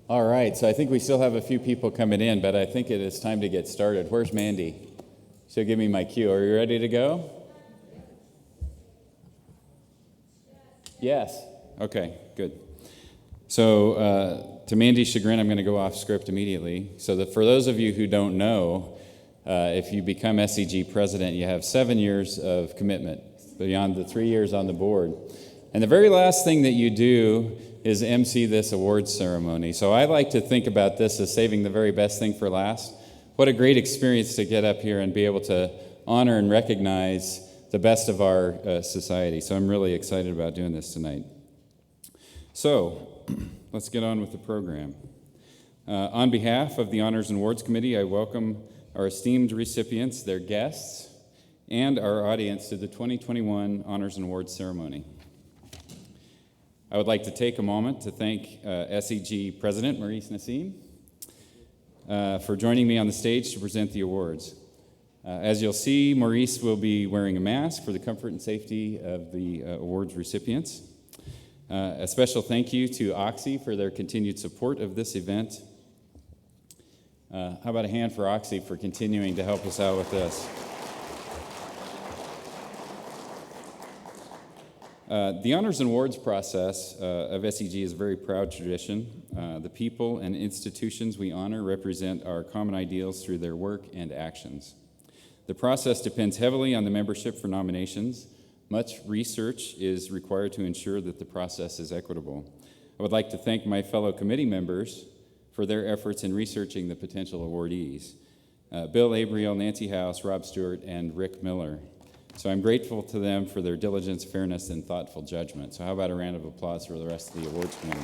All right, so I think we still have a few people coming in, but I think it is time to get started. Where's Mandy? She'll give me my cue. Are you ready to go? Yes. Okay, good. So to Mandy's chagrin, I'm going to go off script immediately. So for those of you who don't know, if you become SEG president, you have 7 years of commitment beyond the 3 years on the board. And the very last thing that you do is MC this awards ceremony. So I like to think about this as saving the very best thing for last. What a great experience to get up here and be able to honor and recognize the best of our society. So I'm really excited about doing this tonight. So let's get on with the program. On behalf of the Honors and Awards Committee, I welcome our esteemed recipients, their guests, and our audience to the 2021 Honors and Awards Ceremony. I would like to take a moment to thank SEG President Maurice Nassim for joining me on the stage to present the awards. As you'll see, Maurice will be wearing a mask for the comfort and safety of the awards recipients. A special thank you to Oxy for their continued support of this event. How about a hand for Oxy for continuing to help us out with this? The Honors and Awards process of SEG is a very proud tradition. The people and institutions we honor represent our common ideals through their work and actions. The process depends heavily on the membership for nominations. Much research is required to ensure that the process is equitable. I would like to thank my fellow committee members for their efforts in researching the potential awardees. Bill Abriel, Nancy House, Rob Stewart, and Rick Miller. So I'm grateful to them for their diligence, fairness, and thoughtful judgment. So how about a round of applause for the rest of the awards committee?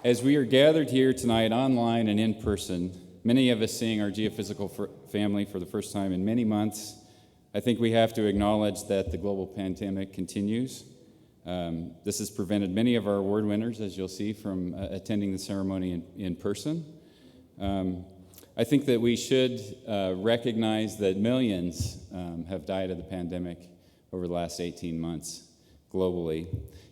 As we are gathered here tonight online and in person, many of us seeing our geophysical family for the first time in many months, I think we have to acknowledge that the global pandemic continues. This has prevented many of our award winners, as you'll see, from attending the ceremony in person. I think that we should recognize that millions have died of the pandemic over the last 18 months globally.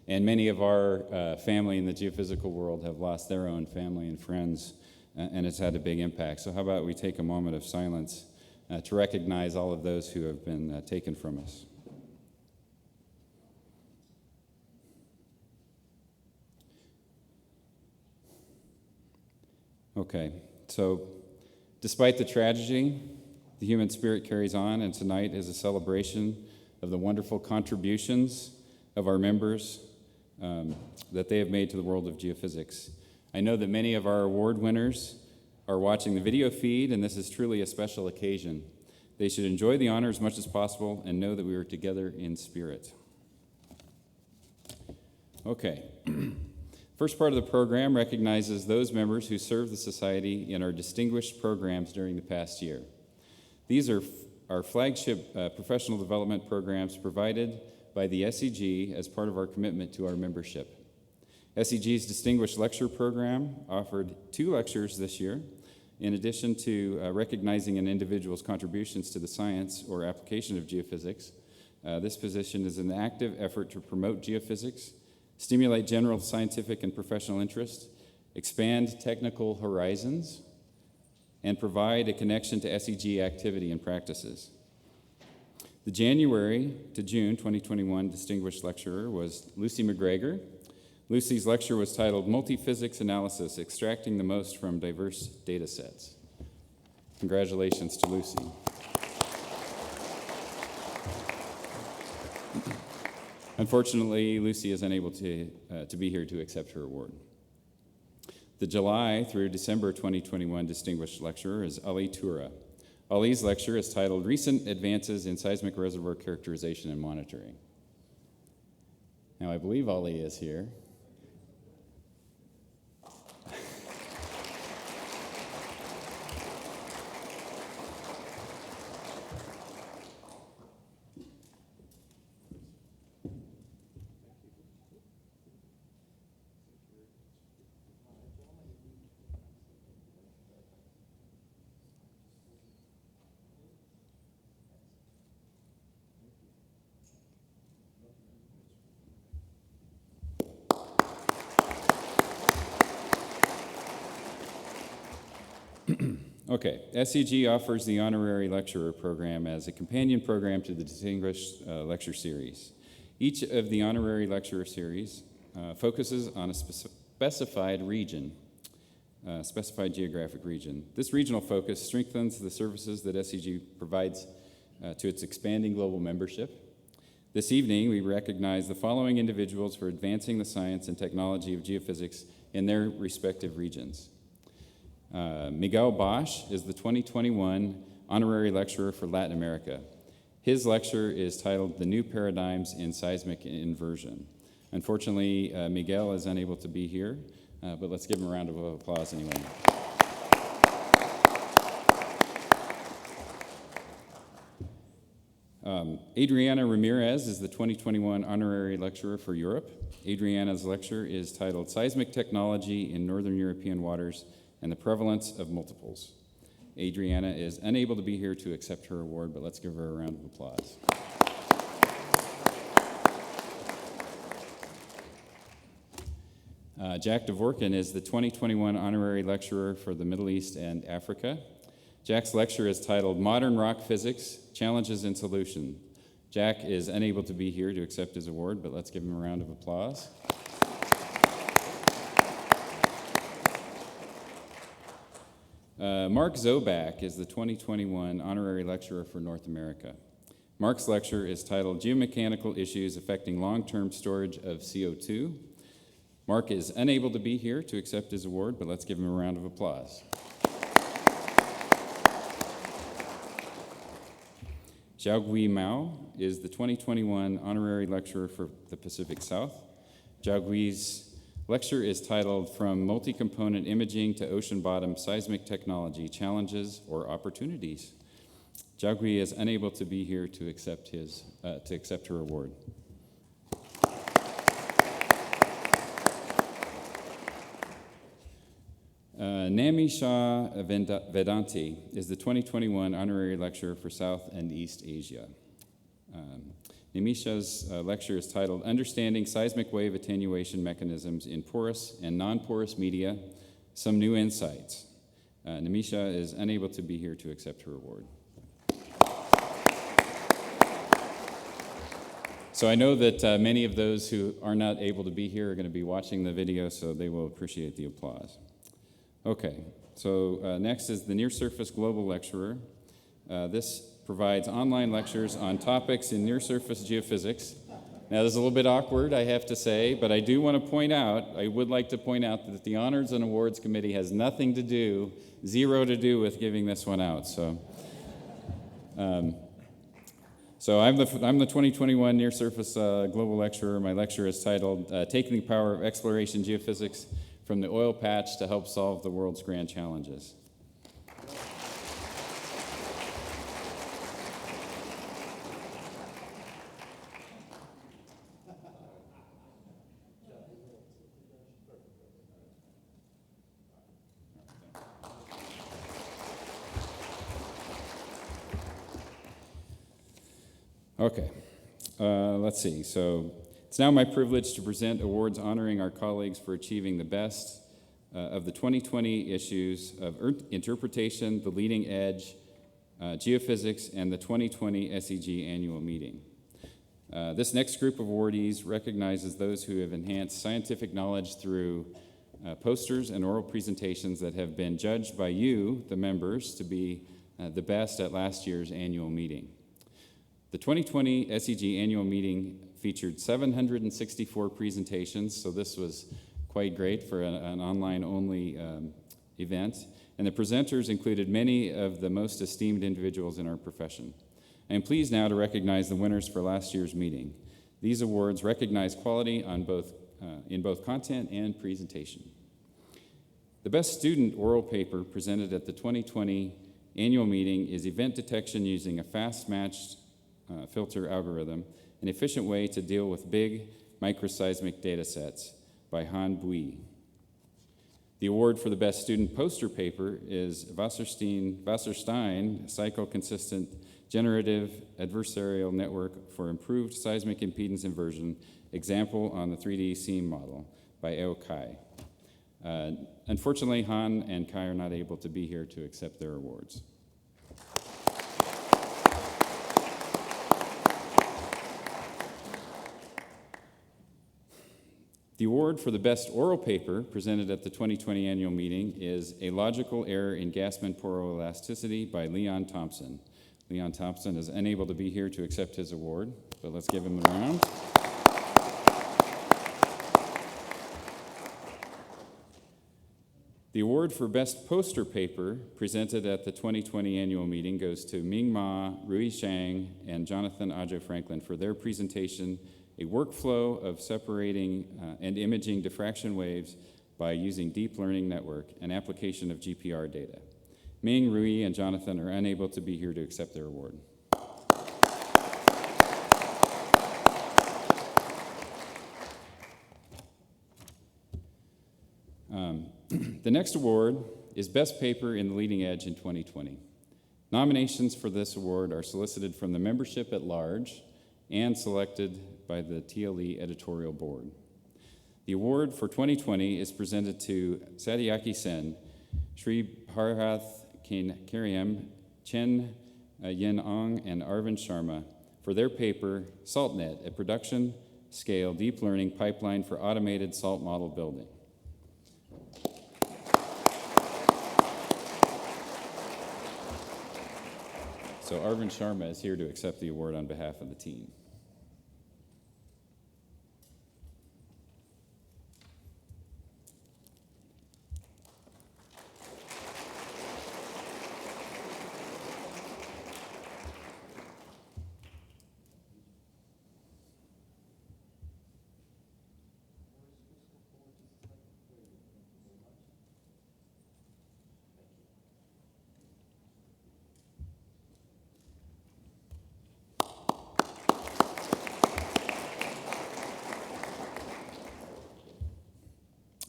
And many of our family in the geophysical world have lost their own family and friends, and it's had a big impact. So how about we take a moment of silence to recognize all of those who have been taken from us. Okay, so despite the tragedy, the human spirit carries on, and tonight is a celebration of the wonderful contributions of our members that they have made to the world of geophysics. I know that many of our award winners are watching the video feed, and this is truly a special occasion. They should enjoy the honor as much as possible and know that we are together in spirit. Okay. First part of the program recognizes those members who served the Society in our distinguished programs during the past year. These are our flagship professional development programs provided by the SEG as part of our commitment to our membership. SEG's Distinguished Lecture Program offered 2 lectures this year. In addition to recognizing an individual's contributions to the science or application of geophysics, this position is an active effort to promote geophysics, stimulate general scientific and professional interest, expand technical horizons, and provide a connection to SEG activity and practices. The January to June 2021 Distinguished Lecturer was Lucy McGregor. Lucy's lecture was titled Multiphysics Analysis, Extracting the Most from Diverse Data Sets. Congratulations to Lucy. Unfortunately, Lucy is unable to be here to accept her award. The July through December 2021 Distinguished Lecturer is Ali Tura. Ali's lecture is titled Recent Advances in Seismic Reservoir Characterization and Monitoring. Now, I believe Ali is here. Okay, SEG offers the Honorary Lecturer Program as a companion program to the Distinguished Lecture Series. Each of the Honorary Lecturer Series focuses on a specified region, specified geographic region. This regional focus strengthens the services that SEG provides to its expanding global membership. This evening, we recognize the following individuals for advancing the science and technology of geophysics in their respective regions. Miguel Bosch is the 2021 Honorary Lecturer for Latin America. His lecture is titled The New Paradigms in Seismic Inversion. Unfortunately, Miguel is unable to be here, but let's give him a round of applause anyway. Adriana Ramirez is the 2021 Honorary Lecturer for Europe. Adriana's lecture is titled Seismic Technology in Northern European Waters and the Prevalence of Multiples. Adriana is unable to be here to accept her award, but let's give her a round of applause. Jack Dvorkin is the 2021 Honorary Lecturer for the Middle East and Africa. Jack's lecture is titled Modern Rock Physics, Challenges and Solutions. Jack is unable to be here to accept his award, but let's give him a round of applause. Mark Zobak is the 2021 Honorary Lecturer for North America. Mark's lecture is titled Geomechanical Issues Affecting Long-Term Storage of CO2. Mark is unable to be here to accept his award, but let's give him a round of applause. Xiaogui Mao is the 2021 Honorary Lecturer for the Pacific South. Xiaogui's lecture is titled From Multi-Component Imaging to Ocean Bottom Seismic Technology, Challenges or Opportunities. Xiaogui is unable to be here to accept her award. Nami Shah Vedanti is the 2021 Honorary Lecturer for South and East Asia. Nami Shah's lecture is titled Understanding Seismic Wave Attenuation Mechanisms in Porous and Non-Porous Media, Some New Insights. Nami Shah is unable to be here to accept her award. So I know that many of those who are not able to be here are going to be watching the video, so they will appreciate the applause. Okay, so next is the Near Surface Global Lecturer. This provides online lectures on topics in near surface geophysics. Now, this is a little bit awkward, I have to say, but I do want to point out, I would like to point out that the Honors and Awards Committee has nothing to do, zero to do with giving this one out. So I'm the 2021 Near Surface Global Lecturer. My lecture is titled Taking the Power of Exploration Geophysics from the Oil Patch to Help Solve the World's Grand Challenges. Okay, let's see. So it's now my privilege to present awards honoring our colleagues for achieving the best of the 2020 issues of Interpretation, The Leading Edge, Geophysics, and the 2020 SEG Annual Meeting. This next group of awardees recognizes those who have enhanced scientific knowledge through posters and oral presentations that have been judged by you, the members, to be the best at last year's annual meeting. The 2020 SEG Annual Meeting featured 764 presentations, so this was quite great for an online-only event, and the presenters included many of the most esteemed individuals in our profession. I am pleased now to recognize the winners for last year's meeting. These awards recognize quality in both content and presentation. The best student oral paper presented at the 2020 Annual Meeting is Event Detection Using a Fast-Matched Filter Algorithm, an efficient way to deal with big microseismic data sets by Han Bui. The award for the best student poster paper is Wasserstein Cycle-Consistent Generative Adversarial Network for Improved Seismic Impedance Inversion, Example on the 3D Seam Model by Eo Kai. Unfortunately, Han and Kai are not able to be here to accept their awards. The award for the best oral paper presented at the 2020 annual meeting is A Logical Error in Gassman Poroelasticity by Leon Thompson. Leon Thompson is unable to be here to accept his award, but let's give him a round. The award for best poster paper presented at the 2020 annual meeting goes to Ming Ma, Rui Chang, and Jonathan Ajo Franklin for their presentation, A Workflow of Separating and Imaging Diffraction Waves by Using Deep Learning Network, an application of GPR data. Ming, Rui, and Jonathan are unable to be here to accept their award. The next award is Best Paper in the Leading Edge in 2020. Nominations for this award are solicited from the membership at large and selected by the TLE editorial board. The award for 2020 is presented to Satyaki Sen, Sri Bharath Karyam, Chen Yin Ong, and Arvind Sharma for their paper, SaltNet, a production-scale deep learning pipeline for automated salt model building. So Arvind Sharma is here to accept the award on behalf of the team.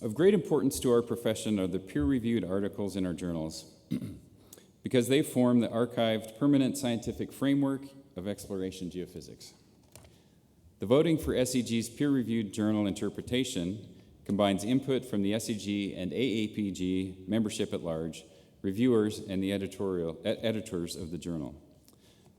Of great importance to our profession are the peer-reviewed articles in our journals because they form the archived permanent scientific framework of exploration geophysics. The voting for SEG's peer-reviewed journal interpretation combines input from the SEG and AAPG membership at large, reviewers, and the editors of the journal.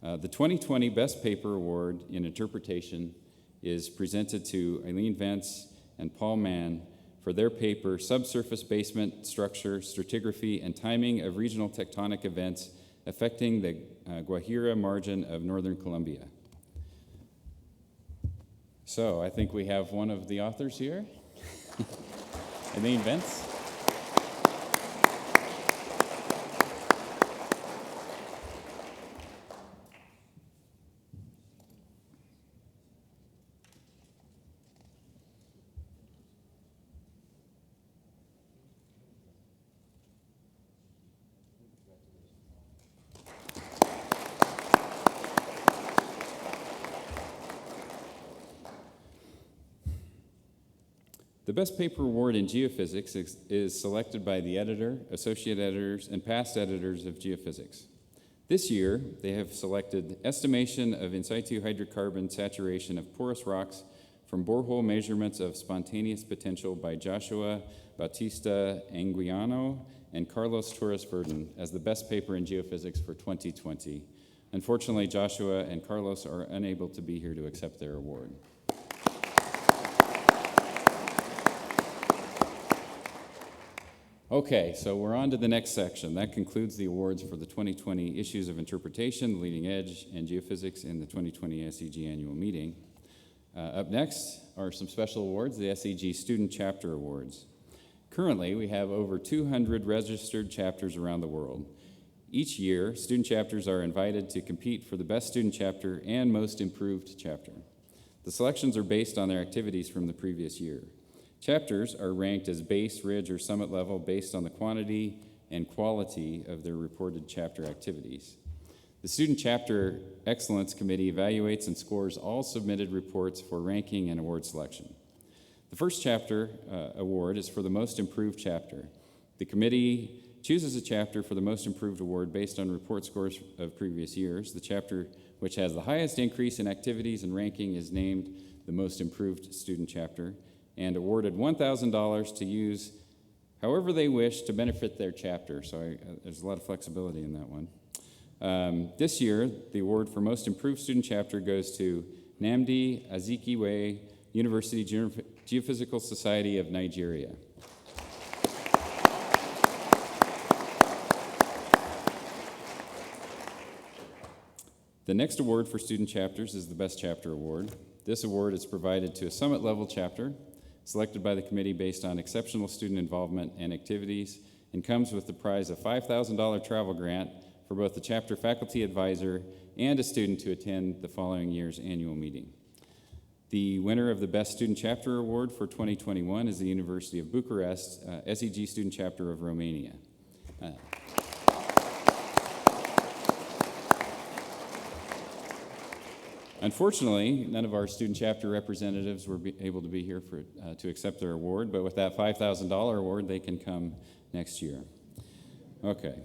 The 2020 Best Paper Award in Interpretation is presented to Eileen Vance and Paul Mann for their paper, Subsurface Basement Structure, Stratigraphy, and Timing of Regional Tectonic Events Affecting the Guajira Margin of Northern Colombia. So I think we have one of the authors here, Eileen Vance. The Best Paper Award in Geophysics is selected by the editor, associate editors, and past editors of Geophysics. This year, they have selected Estimation of In Situ Hydrocarbon Saturation of Porous Rocks from Borehole Measurements of Spontaneous Potential by Joshua Bautista Anguiano and Carlos Torres Verdun as the best paper in geophysics for 2020. Unfortunately, Joshua and Carlos are unable to be here to accept their award. Okay, so we're on to the next section. That concludes the awards for the 2020 issues of Interpretation, Leading Edge, and Geophysics in the 2020 SEG Annual Meeting. Up next are some special awards, the SEG Student Chapter Awards. Currently, we have over 200 registered chapters around the world. Each year, student chapters are invited to compete for the best student chapter and most improved chapter. The selections are based on their activities from the previous year. Chapters are ranked as base, ridge, or summit level based on the quantity and quality of their reported chapter activities. The Student Chapter Excellence Committee evaluates and scores all submitted reports for ranking and award selection. The first chapter award is for the most improved chapter. The committee chooses a chapter for the most improved award based on report scores of previous years. The chapter which has the highest increase in activities and ranking is named the most improved student chapter and awarded $1,000 to use however they wish to benefit their chapter. So there's a lot of flexibility in that one. This year, the award for Most Improved Student Chapter goes to Nnamdi Azikiwe, University Geophysical Society of Nigeria. The next award for student chapters is the Best Chapter Award. This award is provided to a summit-level chapter, selected by the committee based on exceptional student involvement and activities, and comes with the prize of $5,000 travel grant for both the chapter faculty advisor and a student to attend the following year's annual meeting. The winner of the Best Student Chapter Award for 2021 is the University of Bucharest, SEG Student Chapter of Romania. Unfortunately, none of our student chapter representatives were able to be here to accept their award, but with that $5,000 award, they can come next year. Okay,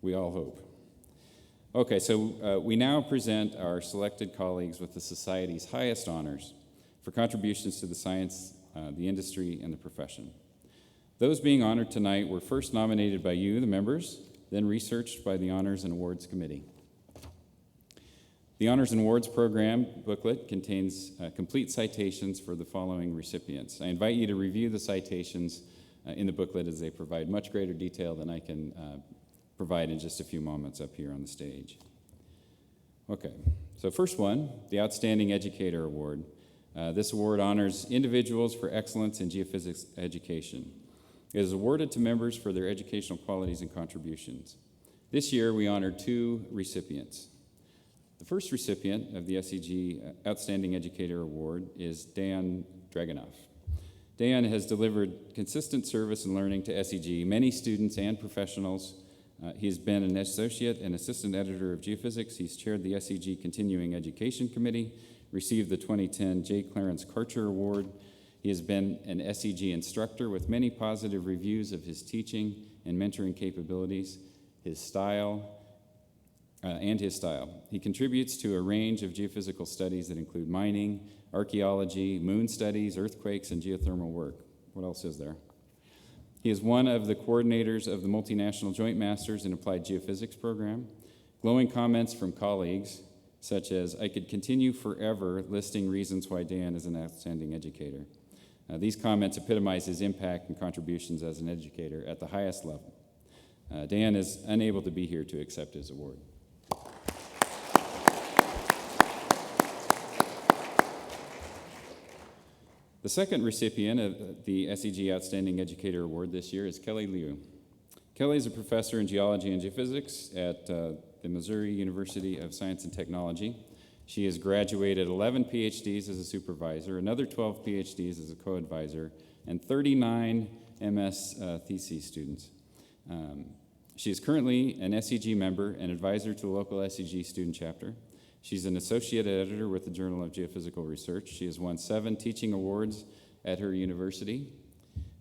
we all hope. Okay, so we now present our selected colleagues with the Society's highest honors for contributions to the science, the industry, and the profession. Those being honored tonight were first nominated by you, the members, then researched by the Honors and Awards Committee. The Honors and Awards Program booklet contains complete citations for the following recipients. I invite you to review the citations in the booklet as they provide much greater detail than I can provide in just a few moments up here on the stage. Okay, so first one, the Outstanding Educator Award. This award honors individuals for excellence in geophysics education. It is awarded to members for their educational qualities and contributions. This year, we honored 2 recipients. The first recipient of the SEG Outstanding Educator Award is Dan Dragunov. Dan has delivered consistent service and learning to SEG, many students and professionals. He's been an associate and assistant editor of Geophysics. He's chaired the SEG Continuing Education Committee, received the 2010 J. Clarence Karcher Award. He has been an SEG instructor with many positive reviews of his teaching and mentoring capabilities, his style. He contributes to a range of geophysical studies that include mining, archaeology, moon studies, earthquakes, and geothermal work. What else is there? He is one of the coordinators of the Multinational Joint Masters in Applied Geophysics program. Glowing comments from colleagues, such as, "I could continue forever listing reasons why Dan is an outstanding educator." These comments epitomize his impact and contributions as an educator at the highest level. Dan is unable to be here to accept his award. The second recipient of the SEG Outstanding Educator Award this year is Kelly Liu. Kelly is a professor in geology and geophysics at the Missouri University of Science and Technology. She has graduated 11 PhDs as a supervisor, another 12 PhDs as a co-advisor, and 39 MS thesis students. She is currently an SEG member and advisor to the local SEG student chapter. She's an associate editor with the Journal of Geophysical Research. She has won 7 teaching awards at her university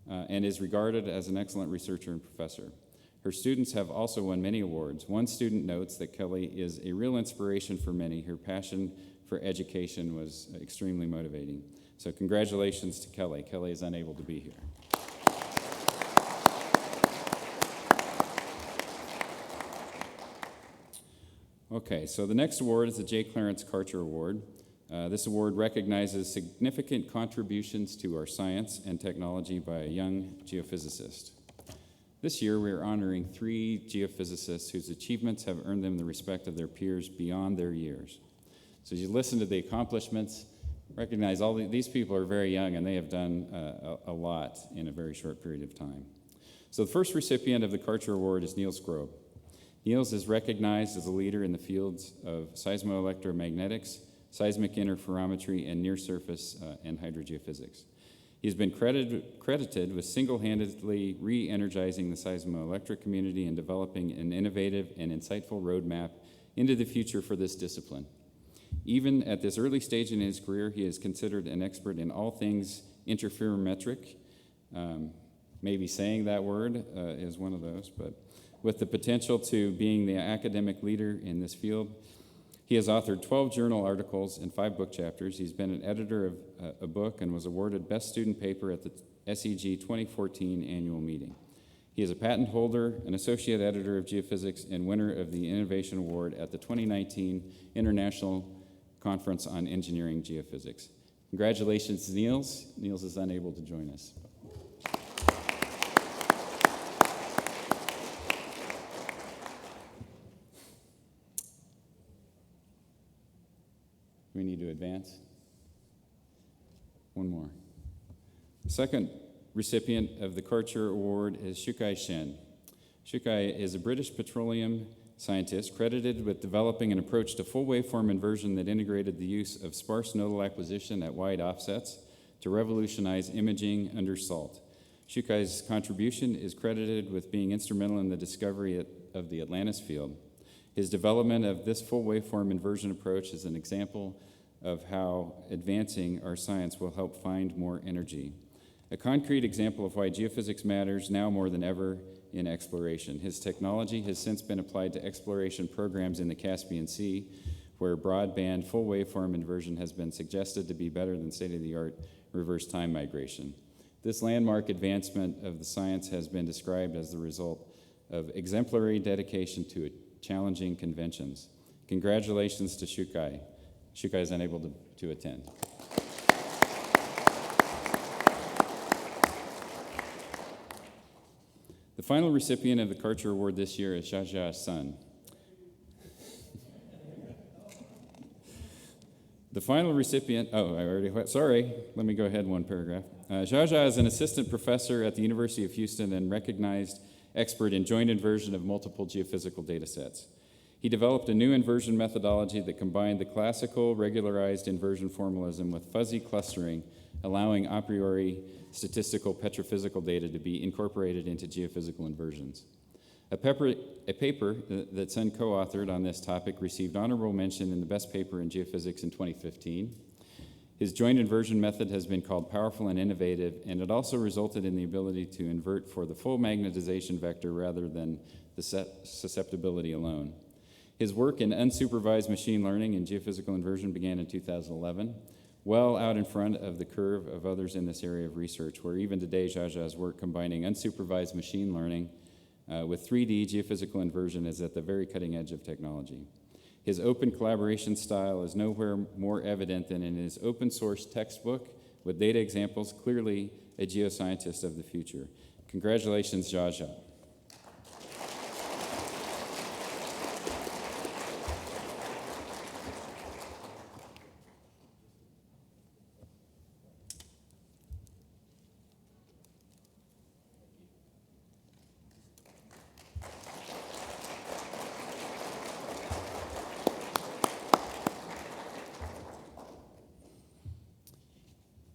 and is regarded as an excellent researcher and professor. Her students have also won many awards. One student notes that Kelly is a real inspiration for many. Her passion for education was extremely motivating. So congratulations to Kelly. Kelly is unable to be here. Okay, so the next award is the J. Clarence Karcher Award. This award recognizes significant contributions to our science and technology by a young geophysicist. This year, we are honoring 3 geophysicists whose achievements have earned them the respect of their peers beyond their years. So as you listen to the accomplishments, recognize these people are very young and they have done a lot in a very short period of time. So the first recipient of the Karcher Award is Niels Grob. Niels is recognized as a leader in the fields of seismoelectromagnetics, seismic interferometry, and near-surface and hydrogeophysics. He has been credited with single-handedly re-energizing the seismoelectric community and developing an innovative and insightful roadmap into the future for this discipline. Even at this early stage in his career, he is considered an expert in all things interferometric. Maybe saying that word is one of those, but with the potential to being the academic leader in this field. He has authored 12 journal articles and 5 book chapters. He's been an editor of a book and was awarded Best Student Paper at the SEG 2014 Annual Meeting. He is a patent holder, an associate editor of Geophysics, and winner of the Innovation Award at the 2019 International Conference on Engineering Geophysics. Congratulations, Niels. Niels is unable to join us. We need to advance. One more. The second recipient of the Karcher Award is Shukai Shen. Shukai is a British petroleum scientist credited with developing an approach to full waveform inversion that integrated the use of sparse nodal acquisition at wide offsets to revolutionize imaging under salt. Shukai's contribution is credited with being instrumental in the discovery of the Atlantis field. His development of this full waveform inversion approach is an example of how advancing our science will help find more energy. A concrete example of why geophysics matters now more than ever in exploration. His technology has since been applied to exploration programs in the Caspian Sea, where broadband full waveform inversion has been suggested to be better than state-of-the-art reverse time migration. This landmark advancement of the science has been described as the result of exemplary dedication to challenging conventions. Congratulations to Shukai. Shukai is unable to attend. The final recipient of the Karcher Award this year is Jaja's son. The final recipient, let me go ahead one paragraph. Jaja is an assistant professor at the University of Houston and recognized expert in joint inversion of multiple geophysical data sets. He developed a new inversion methodology that combined the classical regularized inversion formalism with fuzzy clustering, allowing a priori statistical petrophysical data to be incorporated into geophysical inversions. A paper that Sun co-authored on this topic received honorable mention in the Best Paper in Geophysics in 2015. His joint inversion method has been called powerful and innovative, and it also resulted in the ability to invert for the full magnetization vector rather than the susceptibility alone. His work in unsupervised machine learning and geophysical inversion began in 2011, well out in front of the curve of others in this area of research, where even today Jaja's work combining unsupervised machine learning with 3D geophysical inversion is at the very cutting edge of technology. His open collaboration style is nowhere more evident than in his open source textbook with data examples, clearly a geoscientist of the future. Congratulations, Jaja.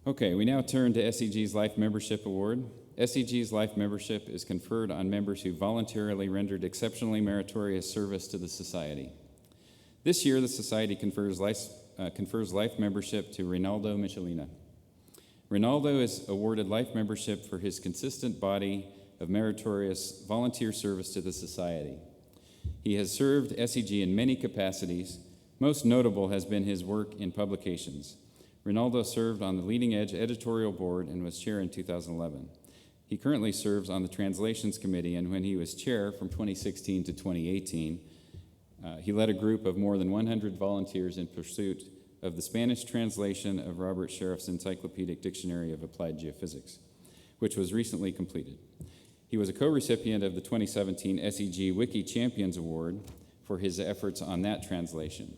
Okay, we now turn to SEG's Life Membership Award. SEG's Life Membership is conferred on members who voluntarily rendered exceptionally meritorious service to the Society. This year, the Society confers life membership to Reginald Michelina. Rinaldo is awarded life membership for his consistent body of meritorious volunteer service to the Society. He has served SEG in many capacities. Most notable has been his work in publications. Rinaldo served on the Leading Edge editorial board and was chair in 2011. He currently serves on the Translations Committee, and when he was chair from 2016 to 2018, he led a group of more than 100 volunteers in pursuit of the Spanish translation of Robert Sheriff's Encyclopedic Dictionary of Applied Geophysics, which was recently completed. He was a co-recipient of the 2017 SEG Wiki Champions Award for his efforts on that translation.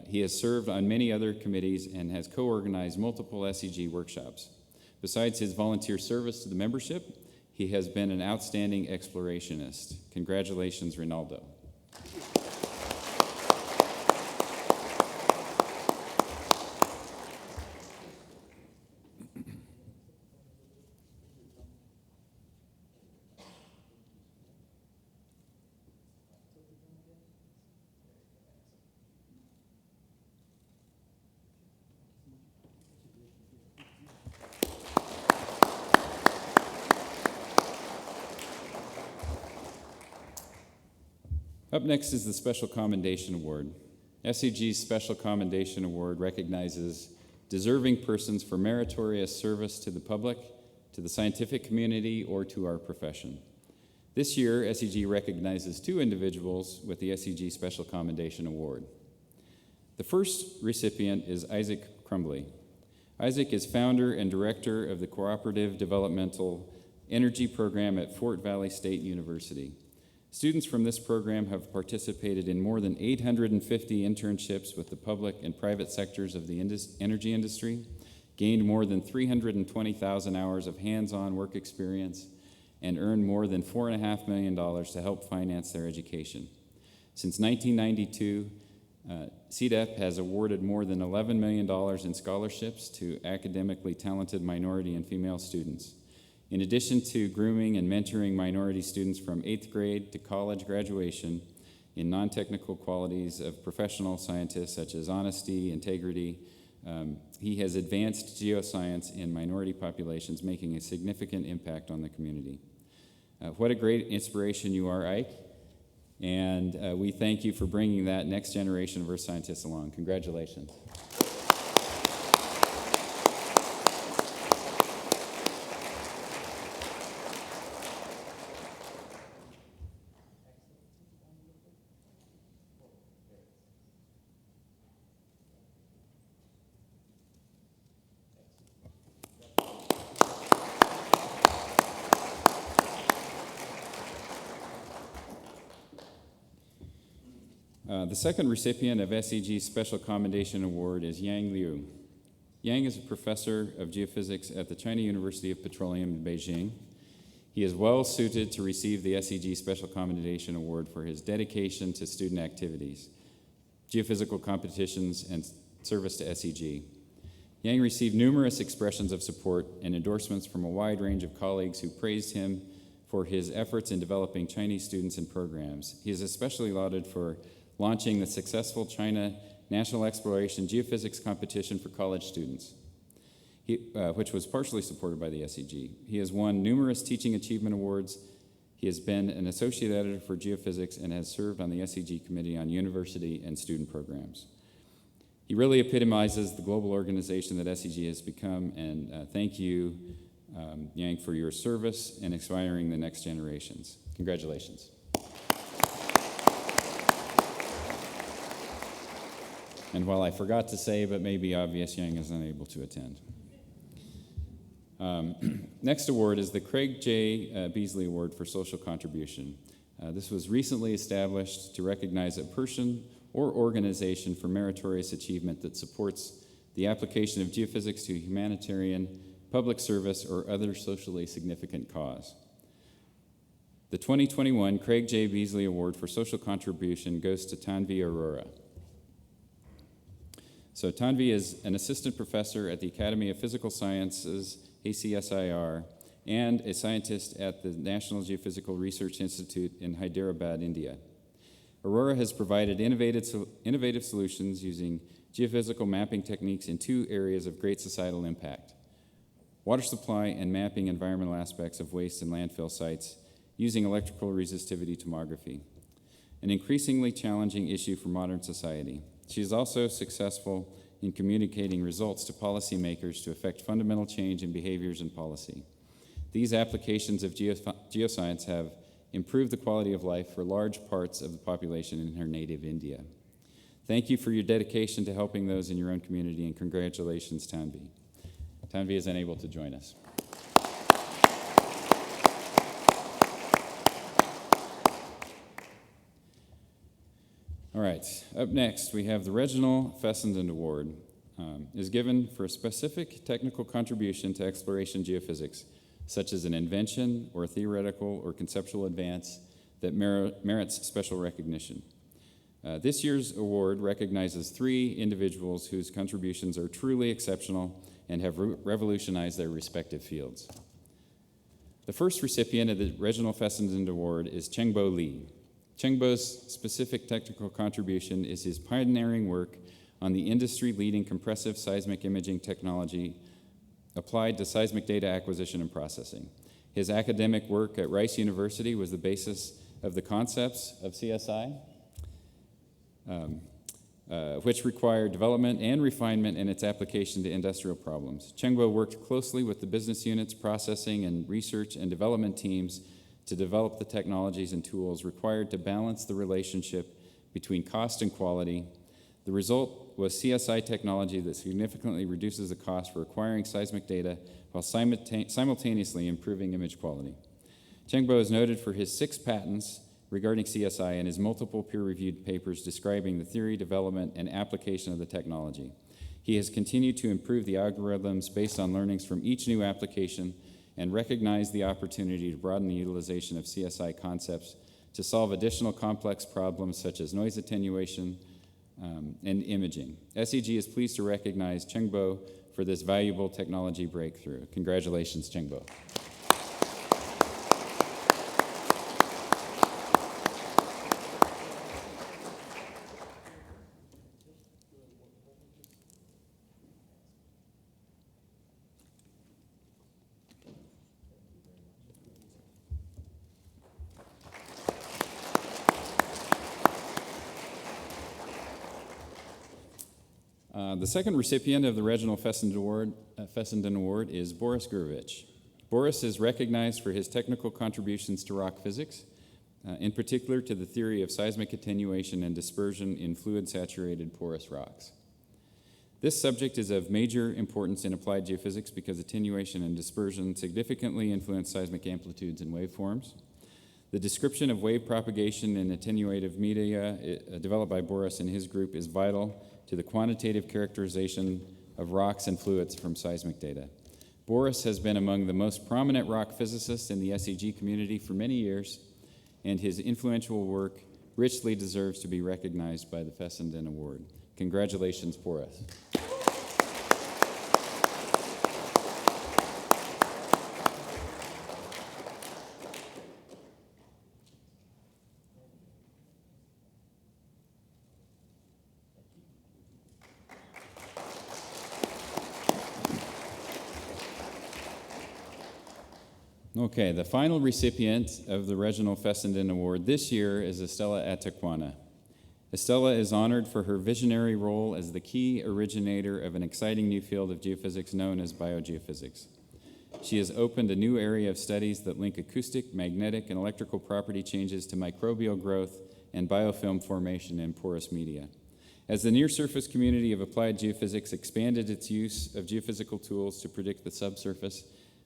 He has served on many other committees and has co-organized multiple SEG workshops. Besides his volunteer service to the membership, he has been an outstanding explorationist. Congratulations, Rinaldo. Up next is the Special Commendation Award. SEG's Special Commendation Award recognizes deserving persons for meritorious service to the public, to the scientific community, or to our profession. This year, SEG recognizes 2 individuals with the SEG Special Commendation Award. The first recipient is Isaac Crumbly. Isaac is founder and director of the Cooperative Developmental Energy Program at Fort Valley State University. Students from this program have participated in more than 850 internships with the public and private sectors of the energy industry, gained more than 320,000 hours of hands-on work experience, and earned more than $4.5 million to help finance their education. Since 1992, CDEP has awarded more than $11 million in scholarships to academically talented minority and female students. In addition to grooming and mentoring minority students from 8th grade to college graduation in non-technical qualities of professional scientists such as honesty, integrity, he has advanced geoscience in minority populations, making a significant impact on the community. What a great inspiration you are, Ike, and we thank you for bringing that next generation of Earth scientists along. Congratulations. The second recipient of SEG's Special Commendation Award is Yang Liu. Yang is a professor of geophysics at the China University of Petroleum in Beijing. He is well suited to receive the SEG Special Commendation Award for his dedication to student activities, geophysical competitions, and service to SEG. Yang received numerous expressions of support and endorsements from a wide range of colleagues who praised him for his efforts in developing Chinese students and programs. He is especially lauded for launching the successful China National Exploration Geophysics Competition for college students, which was partially supported by the SEG. He has won numerous teaching achievement awards. He has been an associate editor for geophysics and has served on the SEG Committee on University and Student Programs. He really epitomizes the global organization that SEG has become, and thank you, Yang, for your service and inspiring the next generations. Congratulations. And while I forgot to say, but may be obvious, Yang is unable to attend. Next award is the Craig J. Beasley Award for Social Contribution. This was recently established to recognize a person or organization for meritorious achievement that supports the application of geophysics to humanitarian, public service, or other socially significant cause. The 2021 Craig J. Beasley Award for Social Contribution goes to Tanvi Arora. So Tanvi is an assistant professor at the Academy of Physical Sciences, ACSIR, and a scientist at the National Geophysical Research Institute in Hyderabad, India. Aurora has provided innovative solutions using geophysical mapping techniques in 2 areas of great societal impact: water supply and mapping environmental aspects of waste and landfill sites using electrical resistivity tomography, an increasingly challenging issue for modern society. She is also successful in communicating results to policymakers to affect fundamental change in behaviors and policy. These applications of geoscience have improved the quality of life for large parts of the population in her native India. Thank you for your dedication to helping those in your own community, and congratulations, Tanvi. Tanvi is unable to join us. All right, up next, we have the Reginald Fessenden Award. Is given for a specific technical contribution to exploration geophysics, such as an invention or a theoretical or conceptual advance that merits special recognition. This year's award recognizes 3 individuals whose contributions are truly exceptional and have revolutionized their respective fields. The first recipient of the Reginald Fessenden Award is Chengbo Li. Chengbo's specific technical contribution is his pioneering work on the industry-leading compressive seismic imaging technology applied to seismic data acquisition and processing. His academic work at Rice University was the basis of the concepts of CSI. which required development and refinement in its application to industrial problems. Chengbo worked closely with the business units, processing, and research and development teams to develop the technologies and tools required to balance the relationship between cost and quality. The result was CSI technology that significantly reduces the cost for acquiring seismic data while simultaneously improving image quality. Chengbo is noted for his 6 patents regarding CSI and his multiple peer-reviewed papers describing the theory, development, and application of the technology. He has continued to improve the algorithms based on learnings from each new application and recognized the opportunity to broaden the utilization of CSI concepts to solve additional complex problems such as noise attenuation and imaging. SEG is pleased to recognize Chengbo for this valuable technology breakthrough. Congratulations, Chengbo. The second recipient of the Reginald Fessenden Award is Boris Gurvich. Boris is recognized for his technical contributions to rock physics, in particular to the theory of seismic attenuation and dispersion in fluid-saturated porous rocks. This subject is of major importance in applied geophysics because attenuation and dispersion significantly influence seismic amplitudes and waveforms. The description of wave propagation in attenuative media developed by Boris and his group is vital to the quantitative characterization of rocks and fluids from seismic data. Boris has been among the most prominent rock physicists in the SEG community for many years, and his influential work richly deserves to be recognized by the Fessenden Award. Congratulations, Boris. Okay, the final recipient of the Reginald Fessenden Award this year is Estela Ataquana. Estela is honored for her visionary role as the key originator of an exciting new field of geophysics known as biogeophysics. She has opened a new area of studies that link acoustic, magnetic, and electrical property changes to microbial growth and biofilm formation in porous media. As the near-surface community of applied geophysics expanded its use of geophysical tools to predict the subsurface,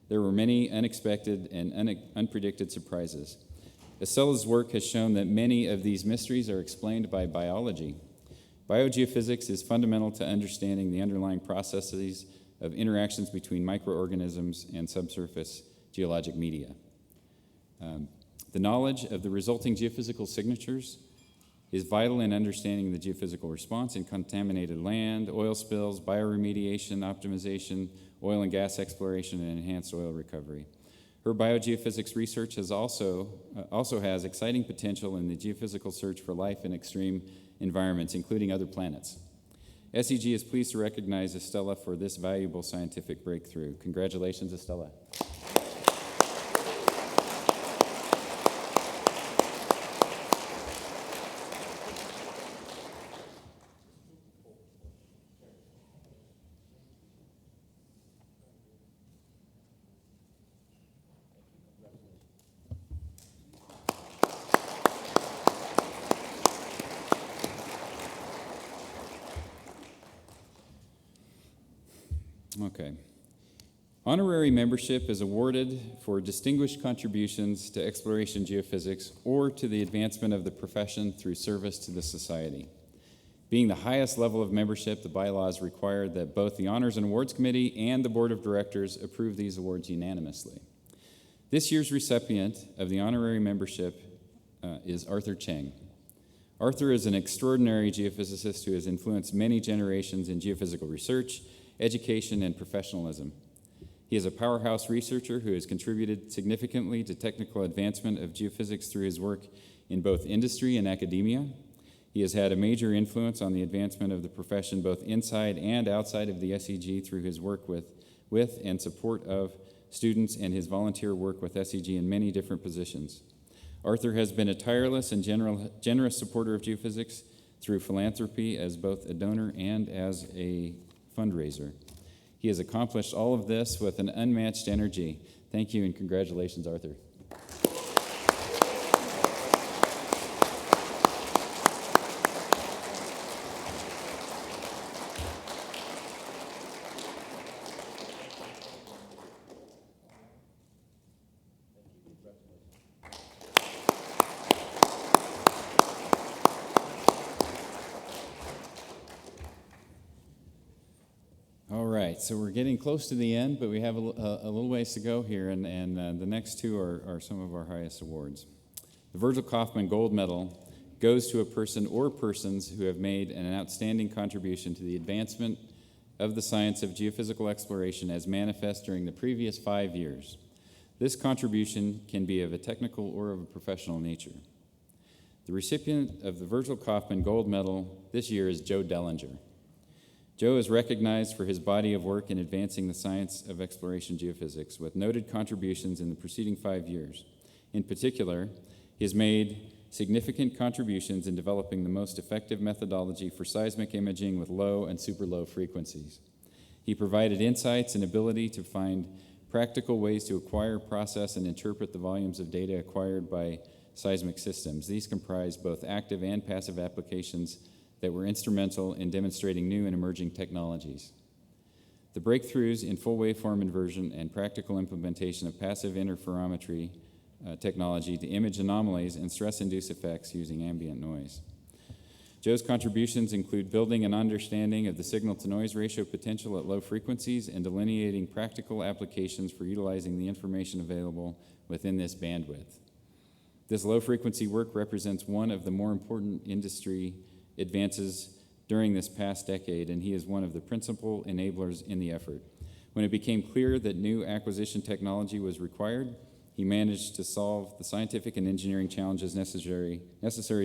there were many unexpected and unpredicted surprises. Estela's work has shown that many of these mysteries are explained by biology. Biogeophysics is fundamental to understanding the underlying processes of interactions between microorganisms and subsurface geologic media. The knowledge of the resulting geophysical signatures is vital in understanding the geophysical response in contaminated land, oil spills, bioremediation, optimization, oil and gas exploration, and enhanced oil recovery. Her biogeophysics research also has exciting potential in the geophysical search for life in extreme environments, including other planets. SEG is pleased to recognize Estela for this valuable scientific breakthrough. Congratulations, Estela. Okay. Honorary membership is awarded for distinguished contributions to exploration geophysics or to the advancement of the profession through service to the society. Being the highest level of membership, the bylaws require that both the Honors and Awards Committee and the Board of Directors approve these awards unanimously. This year's recipient of the honorary membership is Arthur Chang. Arthur is an extraordinary geophysicist who has influenced many generations in geophysical research, education, and professionalism. He is a powerhouse researcher who has contributed significantly to technical advancement of geophysics through his work in both industry and academia. He has had a major influence on the advancement of the profession both inside and outside of the SEG through his work with and support of students and his volunteer work with SEG in many different positions. Arthur has been a tireless and generous supporter of geophysics through philanthropy as both a donor and as a fundraiser. He has accomplished all of this with an unmatched energy. Thank you and congratulations, Arthur. So we're getting close to the end, but we have a little ways to go here, and the next two are some of our highest awards. The Virgil Kaufman Gold Medal goes to a person or persons who have made an outstanding contribution to the advancement of the science of geophysical exploration as manifest during the previous 5 years. This contribution can be of a technical or of a professional nature. The recipient of the Virgil Kaufman Gold Medal this year is Joe Dellinger. Joe is recognized for his body of work in advancing the science of exploration geophysics with noted contributions in the preceding 5 years. In particular, he has made significant contributions in developing the most effective methodology for seismic imaging with low and super low frequencies. He provided insights and ability to find practical ways to acquire, process, and interpret the volumes of data acquired by seismic systems. These comprise both active and passive applications that were instrumental in demonstrating new and emerging technologies. The breakthroughs in full waveform inversion and practical implementation of passive interferometry technology to image anomalies and stress-induced effects using ambient noise. Joe's contributions include building an understanding of the signal-to-noise ratio potential at low frequencies and delineating practical applications for utilizing the information available within this bandwidth. This low-frequency work represents one of the more important industry advances during this past decade, and he is one of the principal enablers in the effort. When it became clear that new acquisition technology was required, he managed to solve the scientific and engineering challenges necessary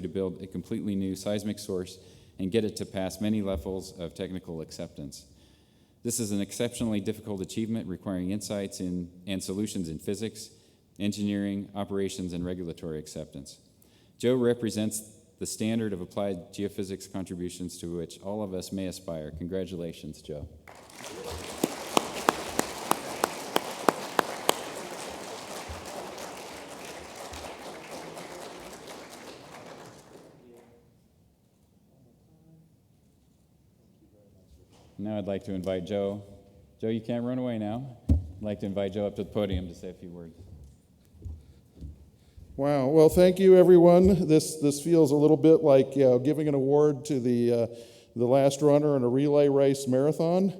to build a completely new seismic source and get it to pass many levels of technical acceptance. This is an exceptionally difficult achievement requiring insights and solutions in physics, engineering, operations, and regulatory acceptance. Joe represents the standard of applied geophysics contributions to which all of us may aspire. Congratulations, Joe. Now I'd like to invite Joe. Joe, you can't run away now. I'd like to invite Joe up to the podium to say a few words. Wow. Well, thank you, everyone. This feels a little bit like giving an award to the last runner in a relay race marathon.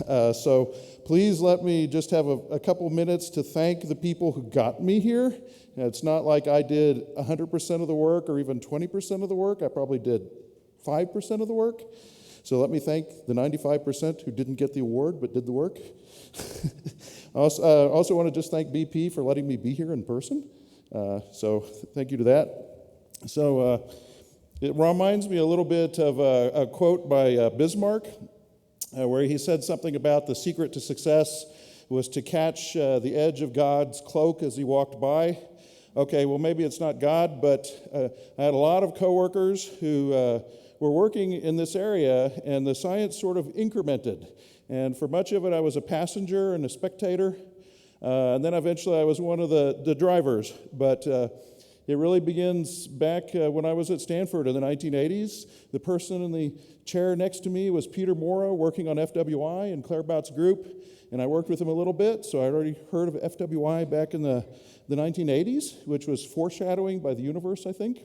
So please let me just have a couple minutes to thank the people who got me here. It's not like I did 100% of the work or even 20% of the work. I probably did 5% of the work. So let me thank the 95% who didn't get the award but did the work. Also want to just thank BP for letting me be here in person. So thank you to that. So it reminds me a little bit of a quote by Bismarck, where he said something about the secret to success was to catch the edge of God's cloak as he walked by. Okay, well, maybe it's not God, but I had a lot of coworkers who were working in this area, and the science sort of incremented. And for much of it, I was a passenger and a spectator. And then eventually I was one of the drivers. But it really begins back when I was at Stanford in the 1980s. The person in the chair next to me was Peter Morrow, working on FWI in Claire Bout's group. And I worked with him a little bit, so I'd already heard of FWI back in the 1980s, which was foreshadowing by the universe, I think.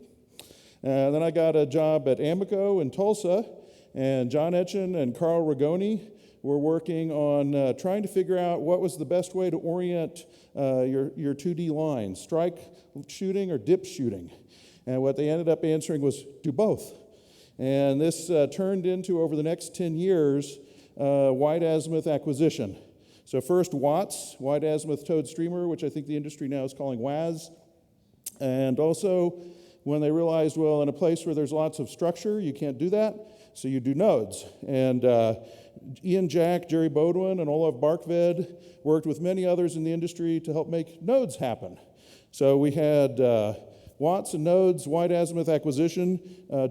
And then I got a job at Amico in Tulsa, and John Etchen and Carl Rigoni were working on trying to figure out what was the best way to orient your 2D lines, strike shooting or dip shooting. And what they ended up answering was do both. And this turned into, over the next 10 years, wide azimuth acquisition. So first WATS, wide azimuth towed streamer, which I think the industry now is calling WAS. And also when they realized, well, in a place where there's lots of structure, you can't do that, so you do nodes. And Ian Jack, Jerry Bodwin, and Olav Barkved worked with many others in the industry to help make nodes happen. So we had Watts and Nodes wide azimuth acquisition.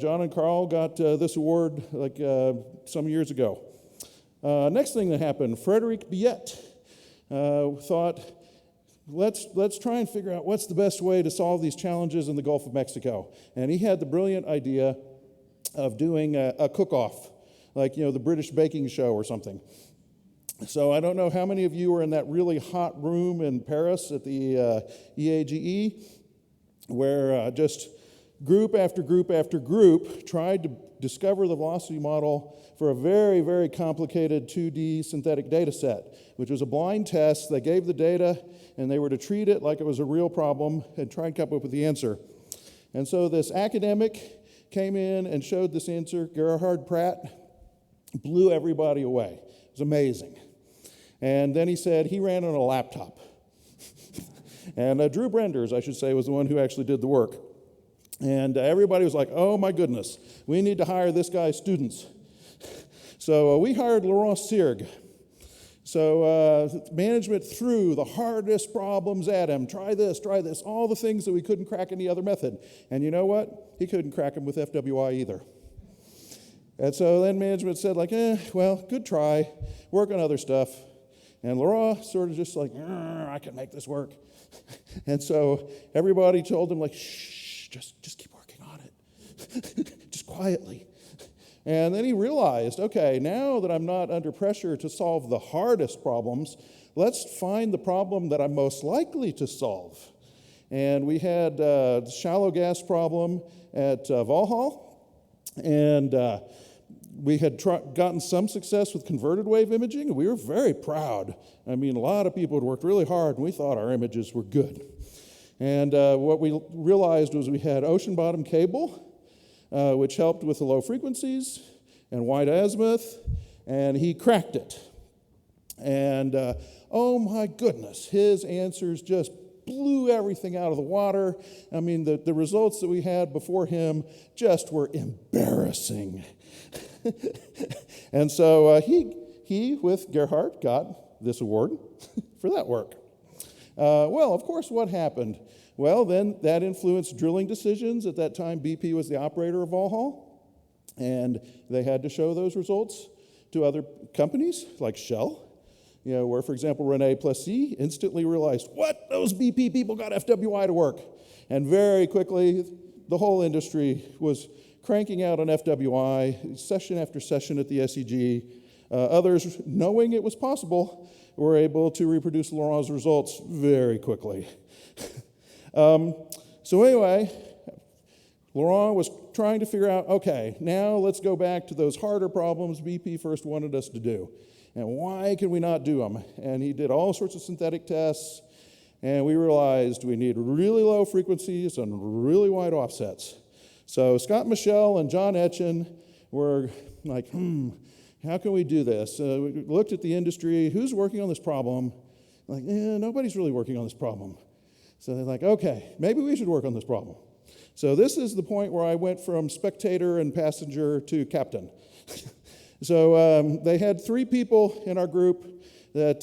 John and Carl got this award like some years ago. Next thing that happened, Frederick Biet thought, let's try and figure out what's the best way to solve these challenges in the Gulf of Mexico. And he had the brilliant idea of doing a cook-off, like, the British baking show or something. So I don't know how many of you were in that really hot room in Paris at the EAGE, where just group after group after group tried to discover the velocity model for a very, very complicated 2D synthetic data set, which was a blind test. They gave the data, and they were to treat it like it was a real problem and try and come up with the answer. And so this academic came in and showed this answer. Gerhard Pratt blew everybody away. It was amazing. And then he said he ran on a laptop. And Drew Brenders, I should say, was the one who actually did the work. And everybody was like, oh my goodness, we need to hire this guy's students. So we hired Laurent Sirg. So management threw the hardest problems at him. Try this, all the things that we couldn't crack any other method. And you know what? He couldn't crack them with FWI either. And so then management said like, well, good try, work on other stuff. And Laurent sort of just like, I can make this work. And so everybody told him like, shh, just keep working on it, just quietly. And then he realized, okay, now that I'm not under pressure to solve the hardest problems, let's find the problem that I'm most likely to solve. And we had the shallow gas problem at Valhall, and we had gotten some success with converted wave imaging, and we were very proud. I mean, a lot of people had worked really hard, and we thought our images were good. And what we realized was we had ocean bottom cable, which helped with the low frequencies and wide azimuth, and he cracked it. And oh my goodness, his answers just blew everything out of the water. I mean, the results that we had before him just were embarrassing. And so he, with Gerhard, got this award for that work. Well, of course, what happened? Well, then that influenced drilling decisions. At that time, BP was the operator of Valhall, and they had to show those results to other companies like Shell, where, for example, René Plessy instantly realized, what? Those BP people got FWI to work. And very quickly, the whole industry was cranking out on FWI, session after session at the SEG. Others, knowing it was possible, were able to reproduce Laurent's results very quickly. So anyway, Laurent was trying to figure out, okay, now let's go back to those harder problems BP first wanted us to do. And why can we not do them? And he did all sorts of synthetic tests, and we realized we need really low frequencies and really wide offsets. So Scott Michel and John Etchen were like, how can we do this? We looked at the industry, who's working on this problem? Like, nobody's really working on this problem. So they're like, okay, maybe we should work on this problem. So this is the point where I went from spectator and passenger to captain. So they had 3 people in our group that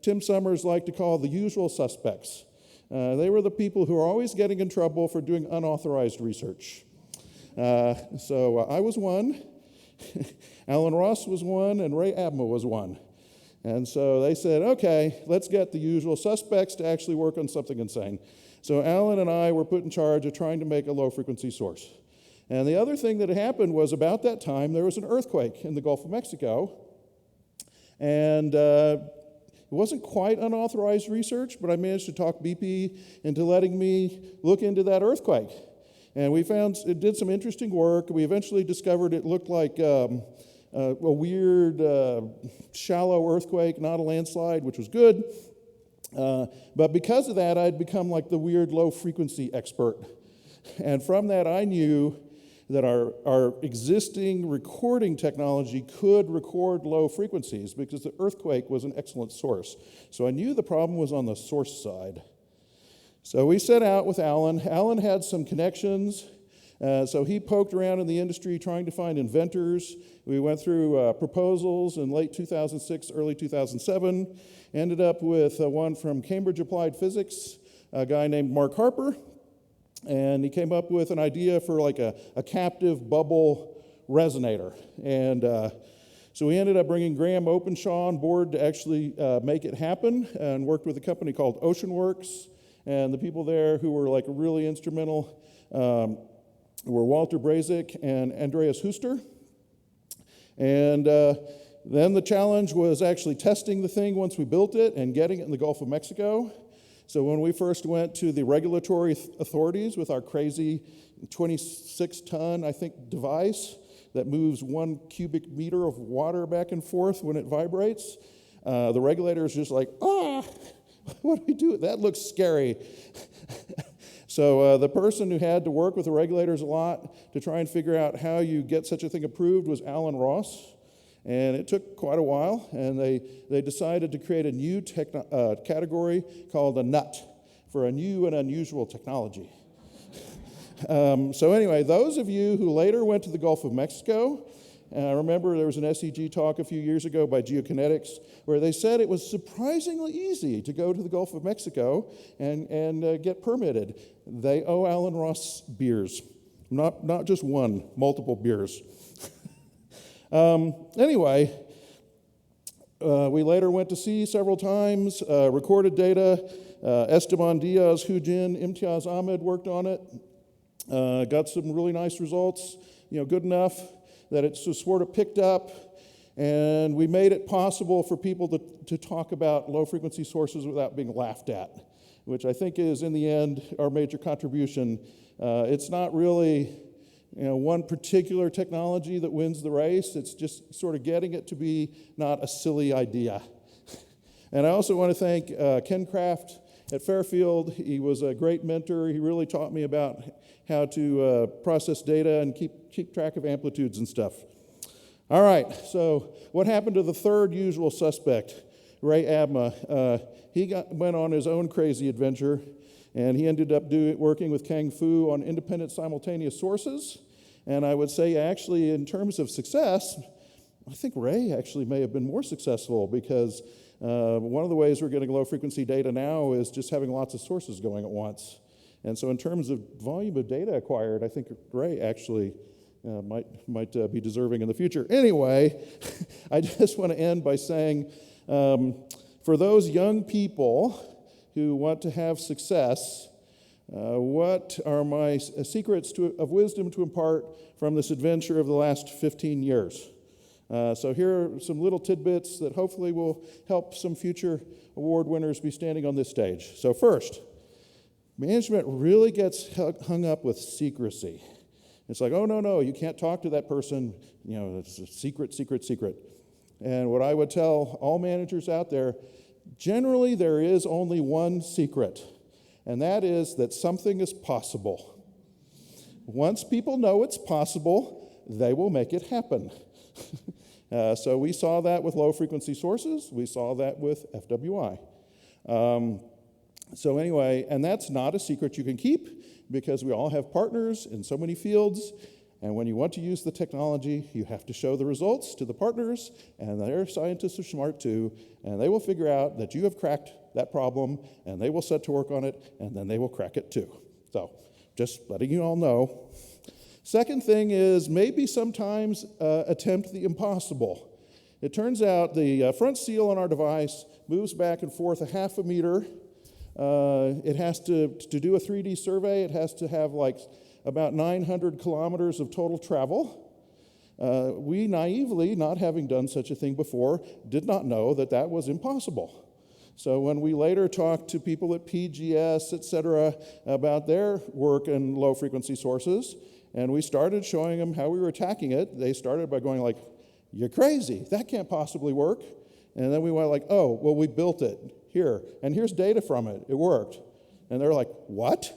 Tim Summers liked to call the usual suspects. They were the people who are always getting in trouble for doing unauthorized research. So I was one, Alan Ross was one, and Ray Abma was one. And so they said, okay, let's get the usual suspects to actually work on something insane. So Alan and I were put in charge of trying to make a low-frequency source. And the other thing that had happened was about that time, there was an earthquake in the Gulf of Mexico. And it wasn't quite unauthorized research, but I managed to talk BP into letting me look into that earthquake. And we found it did some interesting work. We eventually discovered it looked like a weird, shallow earthquake, not a landslide, which was good. But because of that, I'd become like the weird low-frequency expert. And from that, I knew that our existing recording technology could record low frequencies because the earthquake was an excellent source. So I knew the problem was on the source side. So we set out with Alan. Alan had some connections. So he poked around in the industry trying to find inventors. We went through proposals in late 2006, early 2007. Ended up with one from Cambridge Applied Physics, a guy named Mark Harper. And he came up with an idea for like a captive bubble resonator. And so we ended up bringing Graham Openshaw on board to actually make it happen, and worked with a company called Oceanworks. And the people there who were like really instrumental were Walter Brazick and Andreas Huster. And then the challenge was actually testing the thing once we built it and getting it in the Gulf of Mexico. So when we first went to the regulatory authorities with our crazy 26-ton, I think, device that moves 1 cubic meter of water back and forth when it vibrates, the regulator's just like, what do we do? That looks scary. So the person who had to work with the regulators a lot to try and figure out how you get such a thing approved was Alan Ross. And it took quite a while, and they decided to create a new category called a NUT, for a new and unusual technology. So anyway, those of you who later went to the Gulf of Mexico, I remember there was an SEG talk a few years ago by Geokinetics where they said it was surprisingly easy to go to the Gulf of Mexico and get permitted. They owe Alan Ross beers, not just one, multiple beers. Anyway, we later went to sea several times, recorded data. Esteban Diaz, Hujin, Imtiaz Ahmed worked on it. Got some really nice results, good enough that it's just sort of picked up. And we made it possible for people to talk about low-frequency sources without being laughed at, which I think is, in the end, our major contribution. It's not really one particular technology that wins the race. It's just sort of getting it to be not a silly idea. And I also want to thank Ken Kraft at Fairfield. He was a great mentor. He really taught me about how to process data and keep track of amplitudes and stuff. All right, so what happened to the third usual suspect, Ray Abma? He went on his own crazy adventure, and he ended up working with Kang Fu on independent simultaneous sources. And I would say, actually, in terms of success, I think Ray actually may have been more successful, because one of the ways we're getting low-frequency data now is just having lots of sources going at once. And so in terms of volume of data acquired, I think Ray actually might be deserving in the future. Anyway, I just want to end by saying, for those young people who want to have success, what are my secrets of wisdom to impart from this adventure of the last 15 years? So here are some little tidbits that hopefully will help some future award winners be standing on this stage. So first, management really gets hung up with secrecy. It's like, oh, no, you can't talk to that person. It's a secret. And what I would tell all managers out there, generally there is only one secret, and that is that something is possible. Once people know it's possible, they will make it happen. So we saw that with low-frequency sources. We saw that with FWI. So anyway, and that's not a secret you can keep, because we all have partners in so many fields, and when you want to use the technology, you have to show the results to the partners, and their scientists are smart too, and they will figure out that you have cracked that problem, and they will set to work on it, and then they will crack it too. So just letting you all know. Second thing is, maybe sometimes attempt the impossible. It turns out the front seal on our device moves back and forth 0.5 meter. It has to do a 3D survey, it has to have like about 900 kilometers of total travel. We naively, not having done such a thing before, did not know that that was impossible. So when we later talked to people at PGS, et cetera, about their work in low-frequency sources, and we started showing them how we were attacking it, they started by going like, you're crazy, that can't possibly work. And then we went like, oh, well, we built it here, and here's data from it, it worked. And they're like, what?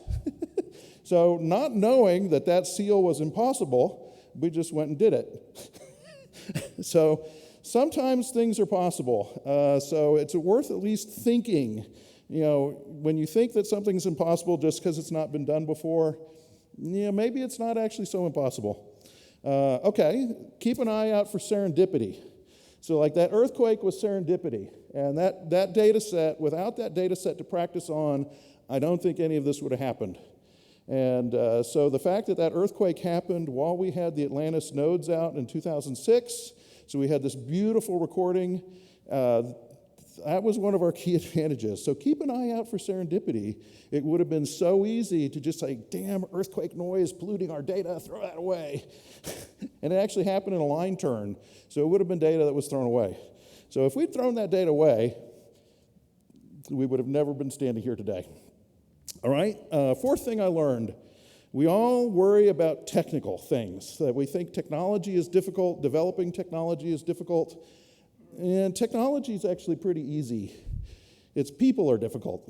So not knowing that that seal was impossible, we just went and did it. So sometimes things are possible. So it's worth at least thinking. When you think that something's impossible just because it's not been done before, maybe it's not actually so impossible. Okay, keep an eye out for serendipity. So like that earthquake was serendipity. And that data set, without that data set to practice on, I don't think any of this would have happened. And so the fact that that earthquake happened while we had the Atlantis nodes out in 2006, so we had this beautiful recording, that was one of our key advantages. So keep an eye out for serendipity. It would have been so easy to just say, damn, earthquake noise polluting our data, throw that away. And it actually happened in a line turn, so it would have been data that was thrown away. So if we'd thrown that data away, we would have never been standing here today. All right, fourth thing I learned, we all worry about technical things, that we think technology is difficult, developing technology is difficult, and technology is actually pretty easy. It's people are difficult.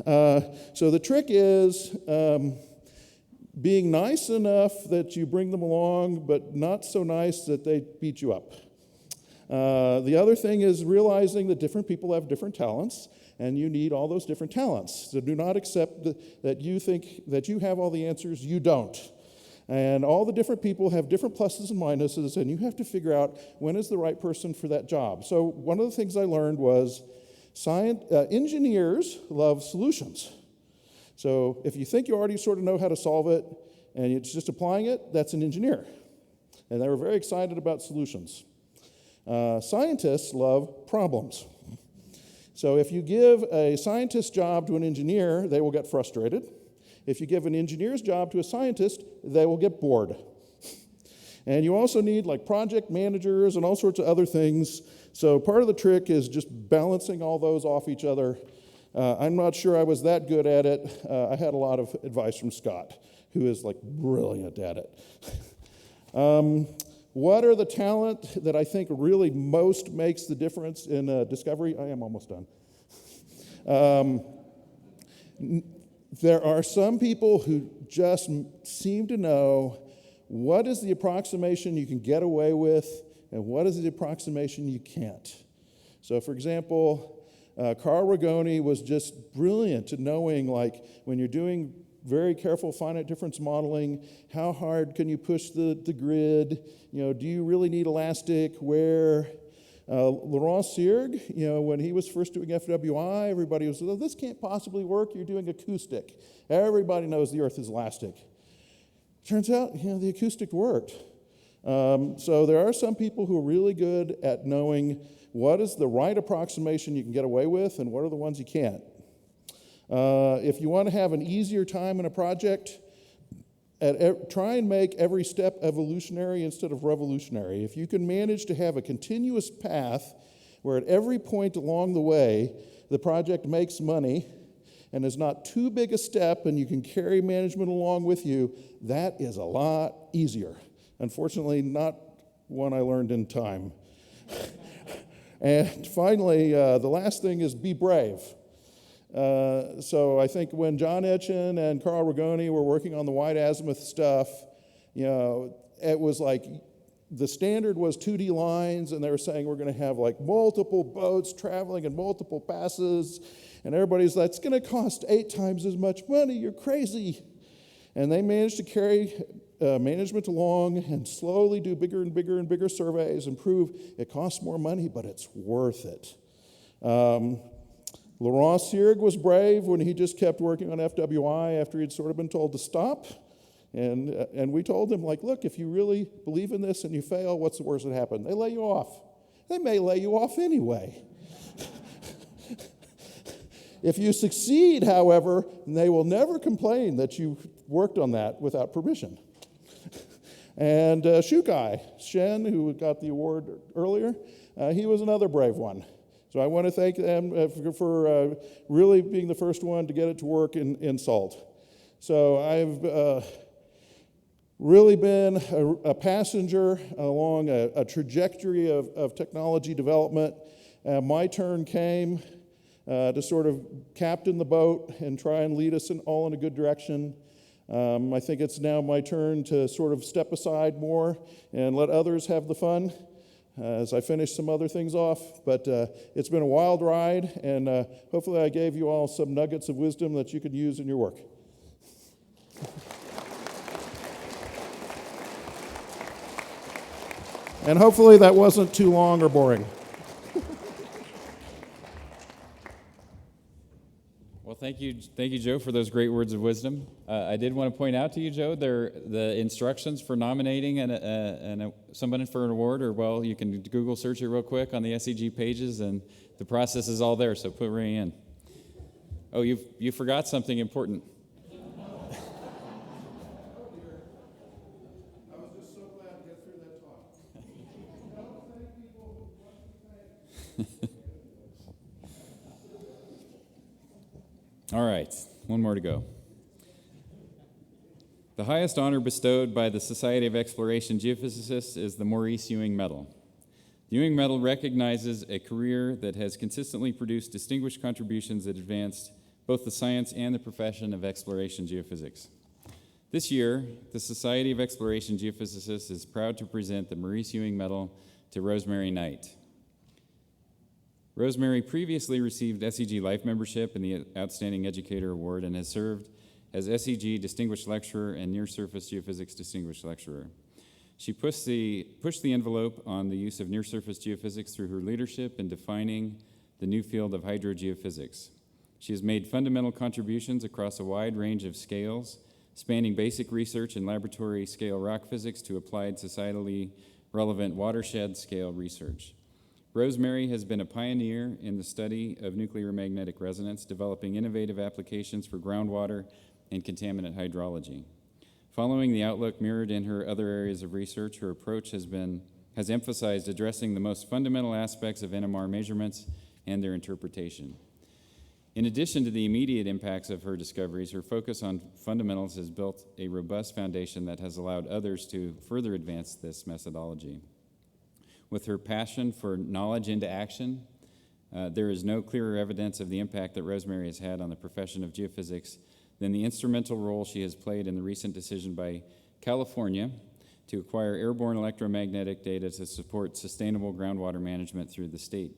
So the trick is being nice enough that you bring them along, but not so nice that they beat you up. The other thing is realizing that different people have different talents, and you need all those different talents. So do not accept that you think that you have all the answers. You don't. And all the different people have different pluses and minuses, and you have to figure out when is the right person for that job. So one of the things I learned was engineers love solutions. So if you think you already sort of know how to solve it, and it's just applying it, that's an engineer. And they were very excited about solutions. Scientists love problems. So if you give a scientist's job to an engineer, they will get frustrated. If you give an engineer's job to a scientist, they will get bored. And you also need like project managers and all sorts of other things. So part of the trick is just balancing all those off each other. I'm not sure I was that good at it. I had a lot of advice from Scott, who is like brilliant at it. What are the talent that I think really most makes the difference in discovery? I am almost done. There are some people who just seem to know what is the approximation you can get away with and what is the approximation you can't. So for example, Carl Ragone was just brilliant at knowing, like, when you're doing very careful finite difference modeling, how hard can you push the grid? Do you really need elastic? Where? Laurent Siergue, when he was first doing FWI, everybody was, oh, this can't possibly work, you're doing acoustic. Everybody knows the Earth is elastic. Turns out, the acoustic worked. So there are some people who are really good at knowing what is the right approximation you can get away with and what are the ones you can't. If you want to have an easier time in a project, try and make every step evolutionary instead of revolutionary. If you can manage to have a continuous path where at every point along the way the project makes money and is not too big a step and you can carry management along with you, that is a lot easier. Unfortunately, not one I learned in time. And finally, the last thing is be brave. So I think when John Etchen and Carl Ragone were working on the wide azimuth stuff, it was like the standard was 2D lines, and they were saying we're going to have like multiple boats traveling in multiple passes, and everybody's like, it's going to cost 8 times as much money, you're crazy. And they managed to carry management along and slowly do bigger and bigger and bigger surveys and prove it costs more money, but it's worth it. Laurent Siergue was brave when he just kept working on FWI after he'd sort of been told to stop. And we told him, like, look, if you really believe in this and you fail, what's the worst that happened? They lay you off. They may lay you off anyway. If you succeed, however, they will never complain that you worked on that without permission. And Shukai Shen, who got the award earlier, he was another brave one. So I want to thank them for really being the first one to get it to work in SALT. So I've really been a passenger along a trajectory of technology development. My turn came to sort of captain the boat and try and lead us all in a good direction. I think it's now my turn to sort of step aside more and let others have the fun as I finish some other things off. But it's been a wild ride, and hopefully I gave you all some nuggets of wisdom that you could use in your work. And hopefully that wasn't too long or boring. Well, thank you, Joe, for those great words of wisdom. I did want to point out to you, Joe, the instructions for nominating somebody for an award are, well, you can Google search it real quick on the SEG pages, and the process is all there, so put Ray in. Oh, you forgot something important. All right, one more to go. The highest honor bestowed by the Society of Exploration Geophysicists is the Maurice Ewing Medal. The Ewing Medal recognizes a career that has consistently produced distinguished contributions that advanced both the science and the profession of exploration geophysics. This year, the Society of Exploration Geophysicists is proud to present the Maurice Ewing Medal to Rosemary Knight. Rosemary previously received SEG Life membership and the Outstanding Educator Award and has served as SEG Distinguished Lecturer and Near Surface Geophysics Distinguished Lecturer. She pushed the envelope on the use of near surface geophysics through her leadership in defining the new field of hydrogeophysics. She has made fundamental contributions across a wide range of scales, spanning basic research and laboratory scale rock physics to applied societally relevant watershed scale research. Rosemary has been a pioneer in the study of nuclear magnetic resonance, developing innovative applications for groundwater and contaminant hydrology. Following the outlook mirrored in her other areas of research, her approach has emphasized addressing the most fundamental aspects of NMR measurements and their interpretation. In addition to the immediate impacts of her discoveries, her focus on fundamentals has built a robust foundation that has allowed others to further advance this methodology. With her passion for knowledge into action, there is no clearer evidence of the impact that Rosemary has had on the profession of geophysics than the instrumental role she has played in the recent decision by California to acquire airborne electromagnetic data to support sustainable groundwater management through the state.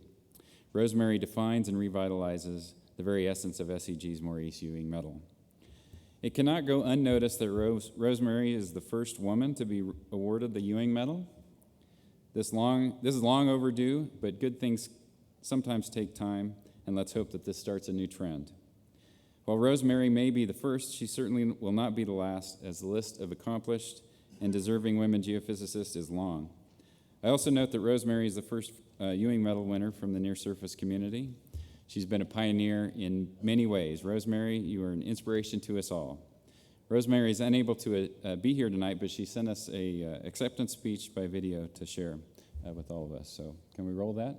Rosemary defines and revitalizes the very essence of SEG's Maurice Ewing Medal. It cannot go unnoticed that Rosemary is the first woman to be awarded the Ewing Medal. This is long overdue, but good things sometimes take time, and let's hope that this starts a new trend. While Rosemary may be the first, she certainly will not be the last, as the list of accomplished and deserving women geophysicists is long. I also note that Rosemary is the first Ewing Medal winner from the near-surface community. She's been a pioneer in many ways. Rosemary, you are an inspiration to us all. Rosemary is unable to be here tonight, but she sent us an acceptance speech by video to share with all of us. So can we roll that?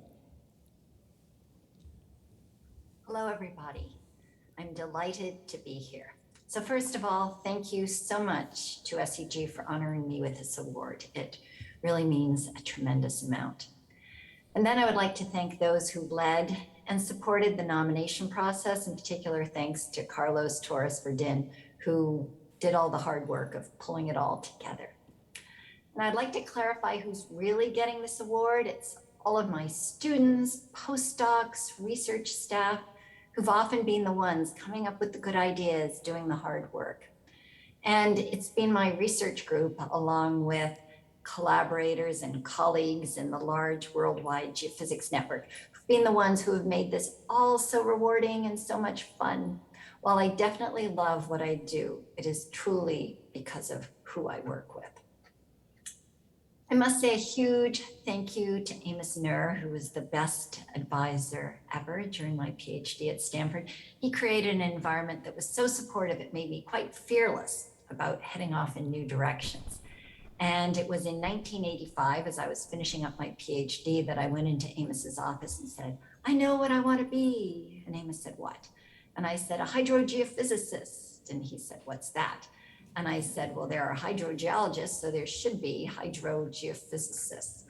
Hello, everybody. I'm delighted to be here. So first of all, thank you so much to SEG for honoring me with this award. It really means a tremendous amount. And then I would like to thank those who led and supported the nomination process. In particular, thanks to Carlos Torres Verdin, who did all the hard work of pulling it all together. And I'd like to clarify who's really getting this award. It's all of my students, postdocs, research staff, who've often been the ones coming up with the good ideas, doing the hard work. And it's been my research group, along with collaborators and colleagues in the large worldwide geophysics network, who've been the ones who have made this all so rewarding and so much fun. While I definitely love what I do, it is truly because of who I work with. I must say a huge thank you to Amos Nur, who was the best advisor ever during my PhD at Stanford. He created an environment that was so supportive, it made me quite fearless about heading off in new directions. And it was in 1985, as I was finishing up my PhD, that I went into Amos's office and said, I know what I want to be. And Amos said, what? And I said, a hydrogeophysicist. And he said, what's that? And I said, well, there are hydrogeologists, so there should be hydrogeophysicists.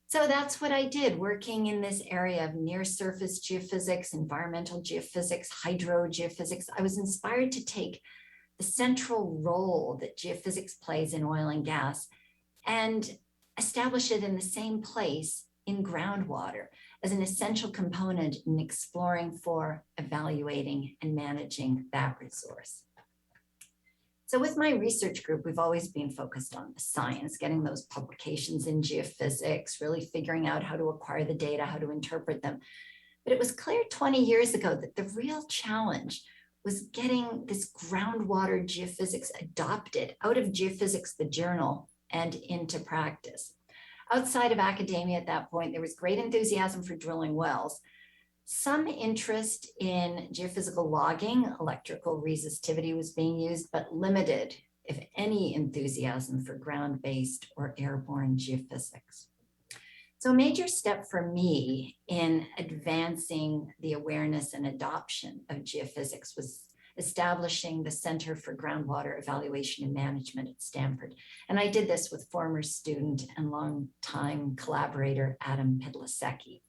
So that's what I did, working in this area of near surface geophysics, environmental geophysics, hydrogeophysics. I was inspired to take the central role that geophysics plays in oil and gas and establish it in the same place in groundwater as an essential component in exploring for, evaluating, and managing that resource. So with my research group, we've always been focused on the science, getting those publications in geophysics, really figuring out how to acquire the data, how to interpret them. But it was clear 20 years ago that the real challenge was getting this groundwater geophysics adopted out of Geophysics, the journal, and into practice. Outside of academia at that point, there was great enthusiasm for drilling wells, some interest in geophysical logging, electrical resistivity was being used, but limited, if any, enthusiasm for ground-based or airborne geophysics. So a major step for me in advancing the awareness and adoption of geophysics was establishing the Center for Groundwater Evaluation and Management at Stanford. And I did this with former student and longtime collaborator, Adam Pidlasecki.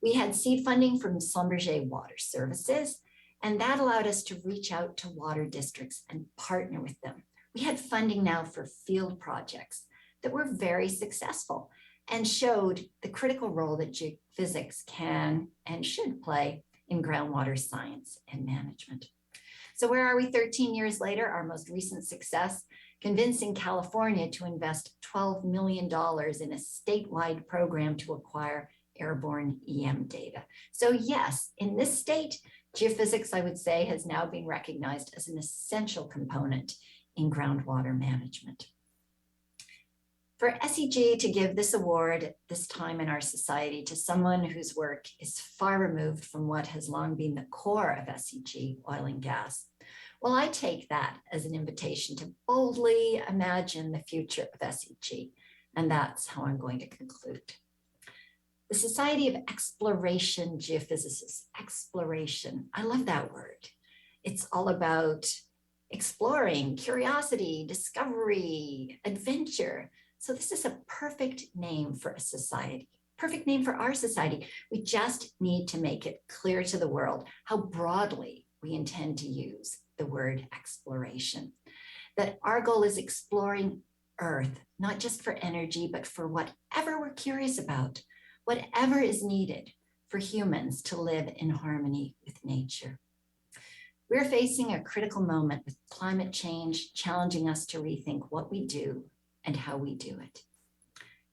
We had seed funding from Schlumberger Water Services, and that allowed us to reach out to water districts and partner with them. We had funding now for field projects that were very successful and showed the critical role that geophysics can and should play in groundwater science and management. So where are we 13 years later? Our most recent success, convincing California to invest $12 million in a statewide program to acquire airborne EM data. So yes, in this state, geophysics, I would say, has now been recognized as an essential component in groundwater management. For SEG to give this award at this time in our society to someone whose work is far removed from what has long been the core of SEG, oil and gas, well, I take that as an invitation to boldly imagine the future of SEG, and that's how I'm going to conclude. The Society of Exploration Geophysicists, exploration, I love that word. It's all about exploring, curiosity, discovery, adventure. So this is a perfect name for a society, perfect name for our society. We just need to make it clear to the world how broadly we intend to use the word exploration. That our goal is exploring Earth, not just for energy, but for whatever we're curious about, whatever is needed for humans to live in harmony with nature. We're facing a critical moment with climate change challenging us to rethink what we do and how we do it.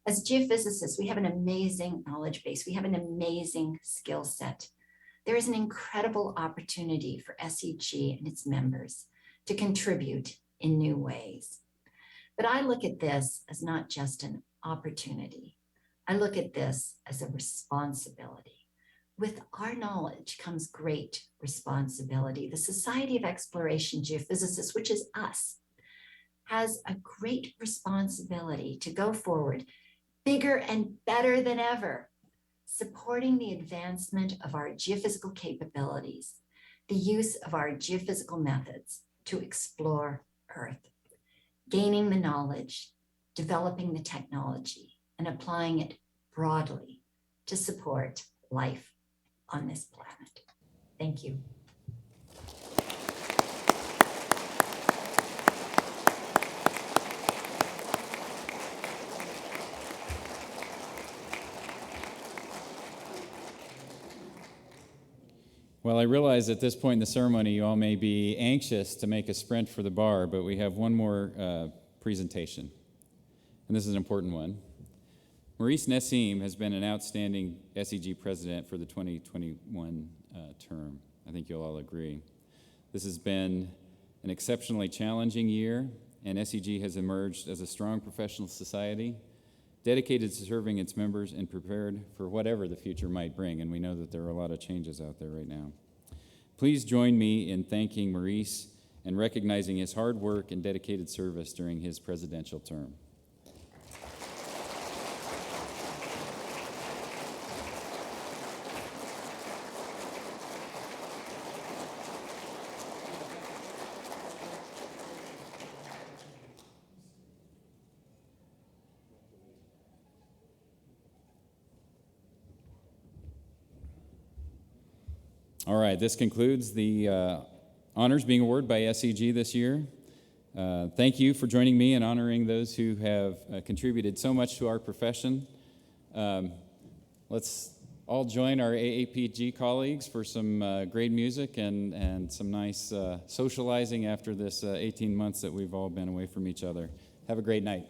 As geophysicists, we have an amazing knowledge base. We have an amazing skill set. There is an incredible opportunity for SEG and its members to contribute in new ways. But I look at this as not just an opportunity. I look at this as a responsibility. With our knowledge comes great responsibility. The Society of Exploration Geophysicists, which is us, has a great responsibility to go forward bigger and better than ever, supporting the advancement of our geophysical capabilities, the use of our geophysical methods to explore Earth, gaining the knowledge, developing the technology, and applying it broadly to support life on this planet. Thank you. Well, I realize at this point in the ceremony, you all may be anxious to make a sprint for the bar, but we have one more presentation, and this is an important one. Maurice Nassim has been an outstanding SEG president for the 2021 term. I think you'll all agree. This has been an exceptionally challenging year, and SEG has emerged as a strong professional society, dedicated to serving its members and prepared for whatever the future might bring, and we know that there are a lot of changes out there right now. Please join me in thanking Maurice and recognizing his hard work and dedicated service during his presidential term. All right, this concludes the honors being awarded by SEG this year. Thank you for joining me in honoring those who have contributed so much to our profession. Let's all join our AAPG colleagues for some great music and some nice socializing after this 18 months that we've all been away from each other. Have a great night.